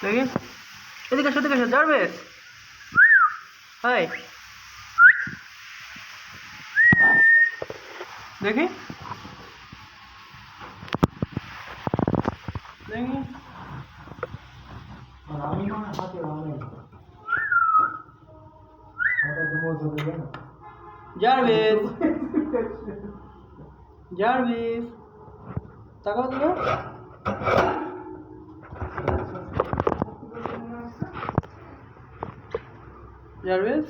দেখি এদিকে এসো জারবেস। হাই দেখি দেখি আমি না হাতে রামে হাতে ঘুমো চলে গেল জারবেস জারবেস তাকাও তো জারবেস